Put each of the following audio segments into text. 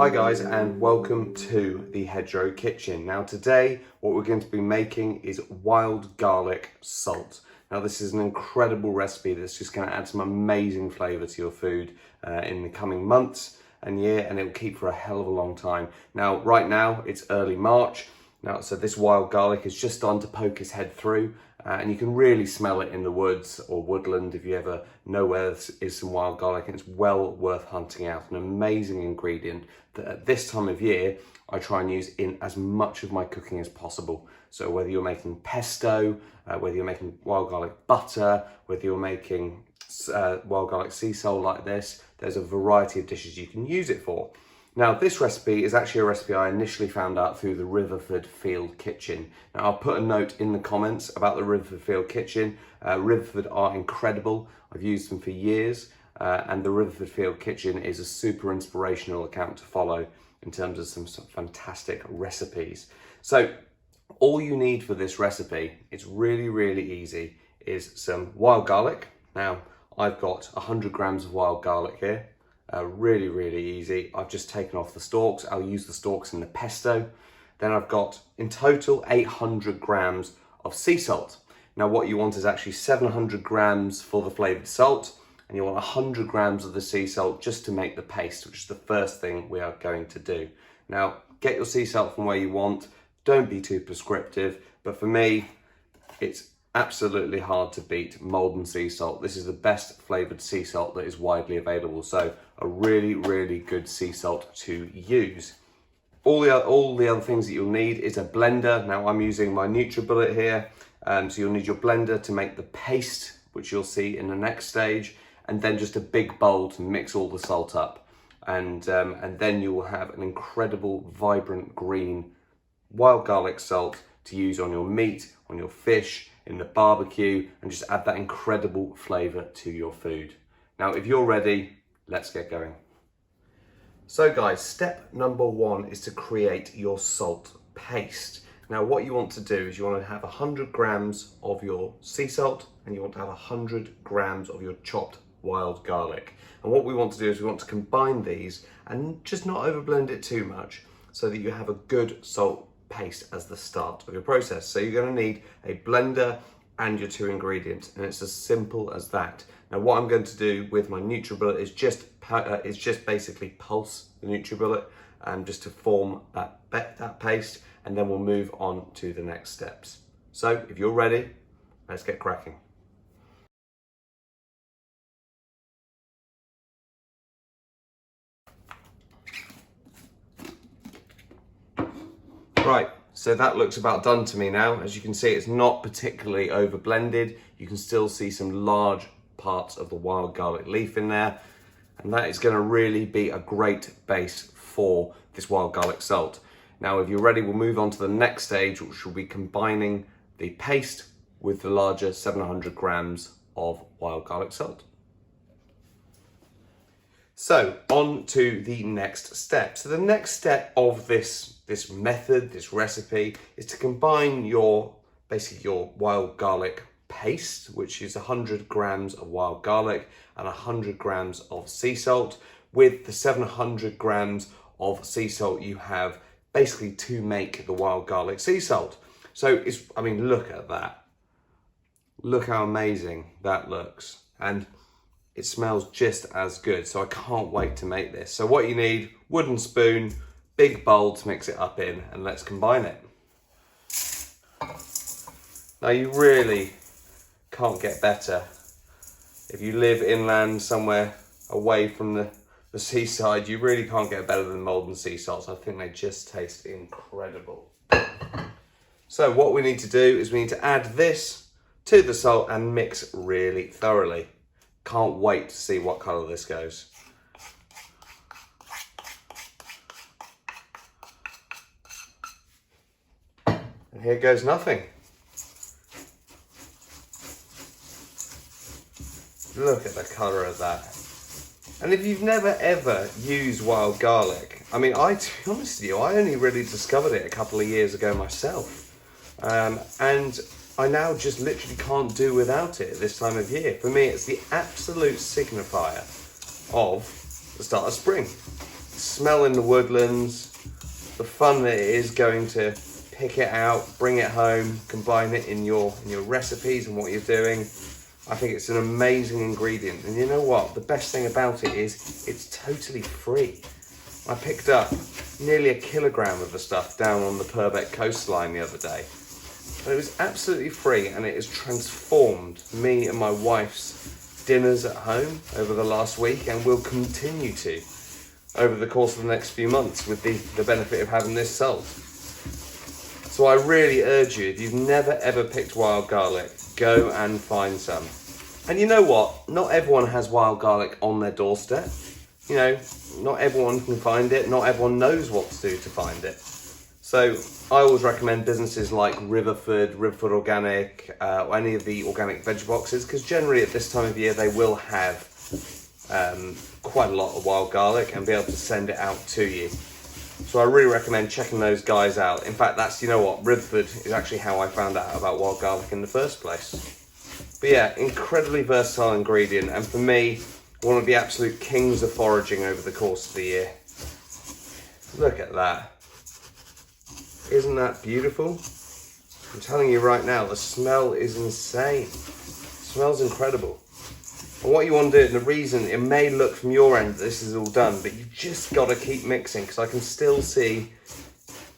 Hi guys, and welcome to the Hedgerow kitchen. Now today what we're going to be making is wild garlic salt. Now this is an incredible recipe that's just going to add some amazing flavour to your food in the coming months and year, and it will keep for a hell of a long time. Now right now it's early March. Now so this wild garlic is just starting to poke its head through, and you can really smell it in the woods or woodland if you ever know where there is some wild garlic, and it's well worth hunting out. An amazing ingredient that at this time of year I try and use in as much of my cooking as possible. So whether you're making pesto, whether you're making wild garlic butter, whether you're making wild garlic sea salt like this, there's a variety of dishes you can use it for. Now this recipe is actually a recipe I initially found out through the Riverford Field Kitchen. Now I'll put a note in the comments about the Riverford Field Kitchen. Riverford are incredible. I've used them for years, and the Riverford Field Kitchen is a super inspirational account to follow in terms of some fantastic recipes. So all you need for this recipe, it's really easy, is some wild garlic. Now I've got 100 grams of wild garlic here. Really easy. I've just taken off the stalks. I'll use the stalks in the pesto. Then I've got in total 800 grams of sea salt. Now what you want is actually 700 grams for the flavoured salt, and you want 100 grams of the sea salt just to make the paste, which is the first thing we are going to do. Now get your sea salt from where you want. Don't be too prescriptive, but for me it's absolutely hard to beat Maldon sea salt. This is the best flavoured sea salt that is widely available, so a really good sea salt to use. All the other things that you'll need is a blender. Now I'm using my NutriBullet here, so you'll need your blender to make the paste, which you'll see in the next stage, and then just a big bowl to mix all the salt up, and then you will have an incredible vibrant green wild garlic salt to use on your meat, on your fish, in the barbecue, and just add that incredible flavour to your food. Now if you're ready, let's get going. So guys, step number one is to create your salt paste. Now what you want to do is you want to have 100 grams of your sea salt, and you want to have 100 grams of your chopped wild garlic. And what we want to do is we want to combine these and just not overblend it too much, so that you have a good salt paste as the start of your process. So you're going to need a blender and your two ingredients, and it's as simple as that. Now what I'm going to do with my NutriBullet is just basically pulse the NutriBullet just to form that paste, and then we'll move on to the next steps. So if you're ready, let's get cracking. Right, so that looks about done to me now. As you can see, it's not particularly over blended. You can still see some large parts of the wild garlic leaf in there, and that is going to really be a great base for this wild garlic salt. Now if you're ready, we'll move on to the next stage, which will be combining the paste with the larger 700 grams of wild garlic salt. So on to the next step. So the next step of this method, this recipe, is to combine basically your wild garlic paste, which is 100 grams of wild garlic and 100 grams of sea salt, with the 700 grams of sea salt you have basically to make the wild garlic sea salt. So I mean, look at that. Look how amazing that looks. And it smells just as good, so I can't wait to make this. So what you need, wooden spoon, big bowl to mix it up in, and let's combine it. Now you really can't get better. If you live inland somewhere away from the seaside, you really can't get better than Maldon sea salts. I think they just taste incredible. So what we need to do is we need to add this to the salt and mix really thoroughly. Can't wait to see what colour this goes. And here goes nothing. Look at the colour of that. And if you've never ever used wild garlic, I mean, to be honest with you, I only really discovered it a couple of years ago myself. And I now just literally can't do without it at this time of year. For me, it's the absolute signifier of the start of spring. smell in the woodlands, the fun that it is going to pick it out, bring it home, combine it in your recipes and what you're doing. I think it's an amazing ingredient. And you know what? The best thing about it is it's totally free. I picked up nearly 1 kilogram of the stuff down on the Purbeck coastline the other day. And it was absolutely free, and it has transformed me and my wife's dinners at home over the last week, and will continue to over the course of the next few months with the benefit of having this salt. So I really urge you, if you've never ever picked wild garlic, go and find some. And you know what? Not everyone has wild garlic on their doorstep. You know, not everyone can find it. Not everyone knows what to do to find it. So I always recommend businesses like Riverford Organic, or any of the organic veg boxes, because generally at this time of year they will have quite a lot of wild garlic and be able to send it out to you. So I really recommend checking those guys out. In fact, that's, you know what, Riverford is actually how I found out about wild garlic in the first place. But yeah, incredibly versatile ingredient, and for me, one of the absolute kings of foraging over the course of the year. Look at that. Isn't that beautiful? I'm telling you right now, the smell is insane. It smells incredible. And what you want to do, and the reason it may look from your end that this is all done, but you've just got to keep mixing, because I can still see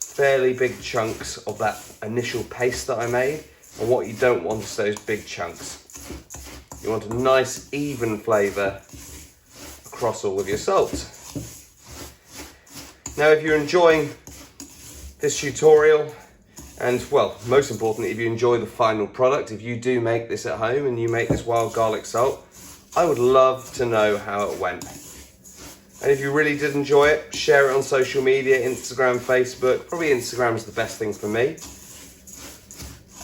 fairly big chunks of that initial paste that I made. And what you don't want is those big chunks. You want a nice even flavour across all of your salt. Now, if you're enjoying this tutorial, and well, most importantly, if you enjoy the final product, if you do make this at home and you make this wild garlic salt, I would love to know how it went. And if you really did enjoy it, share it on social media, Instagram, Facebook. Probably Instagram is the best thing for me.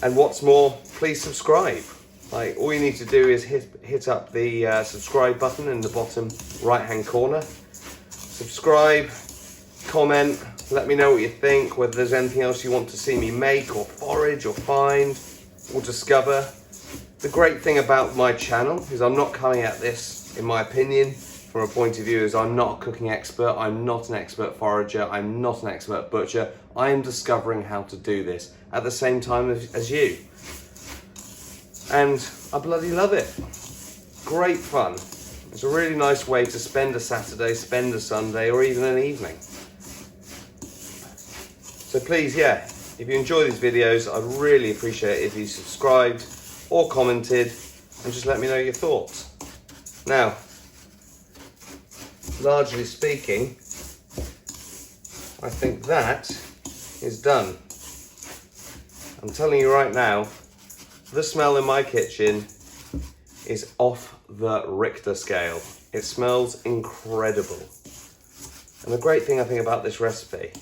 And what's more, please subscribe. Like, all you need to do is hit up the subscribe button in the bottom right hand corner. Subscribe, comment, let me know what you think, whether there's anything else you want to see me make or forage or find or discover. The great thing about my channel is I'm not coming at this, in my opinion, from a point of view as I'm not a cooking expert, I'm not an expert forager, I'm not an expert butcher. I am discovering how to do this at the same time as you. And I bloody love it. Great fun. It's a really nice way to spend a Saturday, spend a Sunday, or even an evening. So please, yeah, if you enjoy these videos, I'd really appreciate it if you subscribed or commented and just let me know your thoughts. Now, largely speaking, I think that is done. I'm telling you right now, the smell in my kitchen is off the Richter scale. It smells incredible. And the great thing I think about this recipe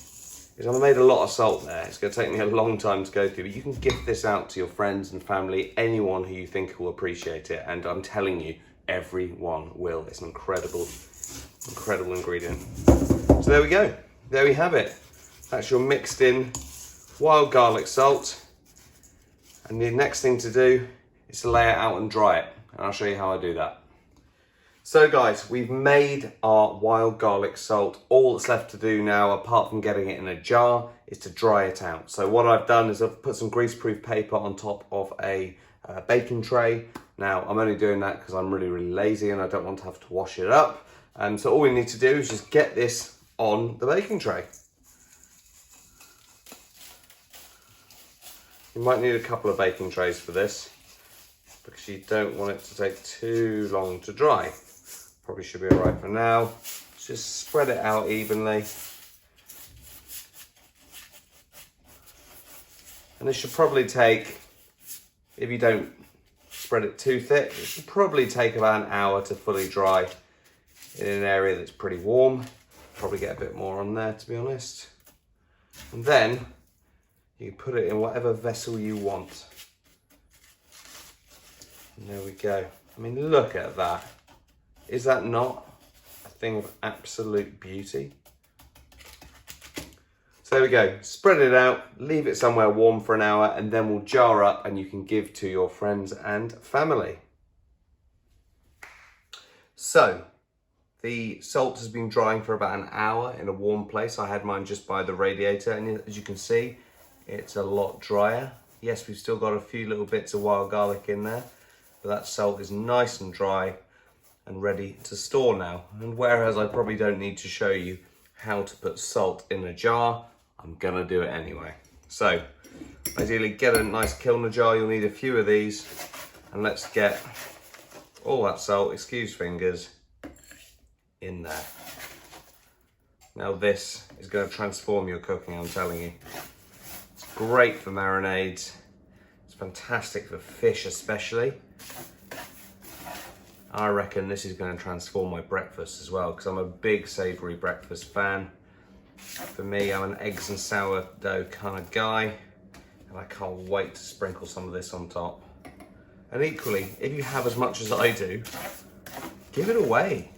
is I've made a lot of salt there. It's going to take me a long time to go through, but you can gift this out to your friends and family, anyone who you think will appreciate it. And I'm telling you, everyone will. It's an incredible, incredible ingredient. So there we go. There we have it. That's your mixed in wild garlic salt. And the next thing to do is to lay it out and dry it. And I'll show you how I do that. So guys, we've made our wild garlic salt. All that's left to do now, apart from getting it in a jar, is to dry it out. So what I've done is I've put some greaseproof paper on top of a baking tray. Now, I'm only doing that because I'm really, really lazy and I don't want to have to wash it up. So all we need to do is just get this on the baking tray. You might need a couple of baking trays for this because you don't want it to take too long to dry. Probably should be all right for now. Just spread it out evenly. And this should probably take, if you don't spread it too thick, it should probably take about an hour to fully dry in an area that's pretty warm. Probably get a bit more on there, to be honest. And then you put it in whatever vessel you want. And there we go. I mean, look at that. Is that not a thing of absolute beauty? So there we go. Spread it out, leave it somewhere warm for an hour, and then we'll jar up and you can give to your friends and family. So, The salt has been drying for about an hour in a warm place. I had mine just by the radiator, and as you can see, it's a lot drier. Yes, we've still got a few little bits of wild garlic in there, but that salt is nice and dry and ready to store now. And whereas I probably don't need to show you how to put salt in a jar, I'm gonna do it anyway. So, ideally get a nice kilner jar. You'll need a few of these, and let's get all that salt, excuse fingers, in there. Now this is going to transform your cooking, I'm telling you. It's great for marinades. It's fantastic for fish especially. I reckon this is going to transform my breakfast as well, because I'm a big savoury breakfast fan. For me, I'm an eggs and sourdough kind of guy, and I can't wait to sprinkle some of this on top. And equally, if you have as much as I do, give it away.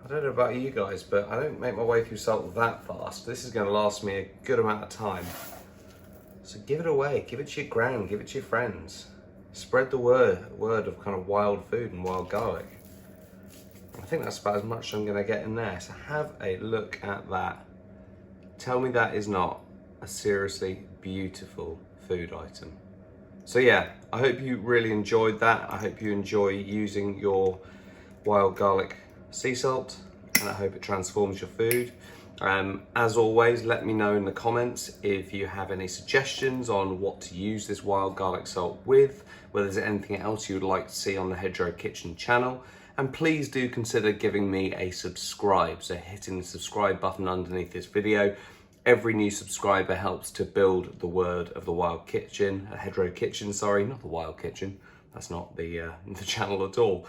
I don't know about you guys, but I don't make my way through salt that fast. This is going to last me a good amount of time. So give it away, give it to your gran, give it to your friends. Spread the word of kind of wild food and wild garlic. I think that's about as much as I'm going to get in there. So have a look at that. Tell me that is not a seriously beautiful food item. So yeah, I hope you really enjoyed that. I hope you enjoy using your wild garlic sea salt, and I hope it transforms your food. As always, let me know in the comments if you have any suggestions on what to use this wild garlic salt with, whether there's anything else you would like to see on the Hedgerow Kitchen channel. And please do consider giving me a subscribe, so hitting the subscribe button underneath this video. Every new subscriber helps to build the word of the Wild Kitchen, Hedgerow Kitchen, sorry, not the Wild Kitchen. That's not the channel at all.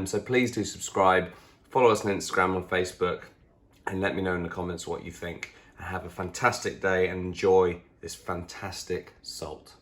So please do subscribe, follow us on Instagram and Facebook, and let me know in the comments what you think. And have a fantastic day and enjoy this fantastic salt.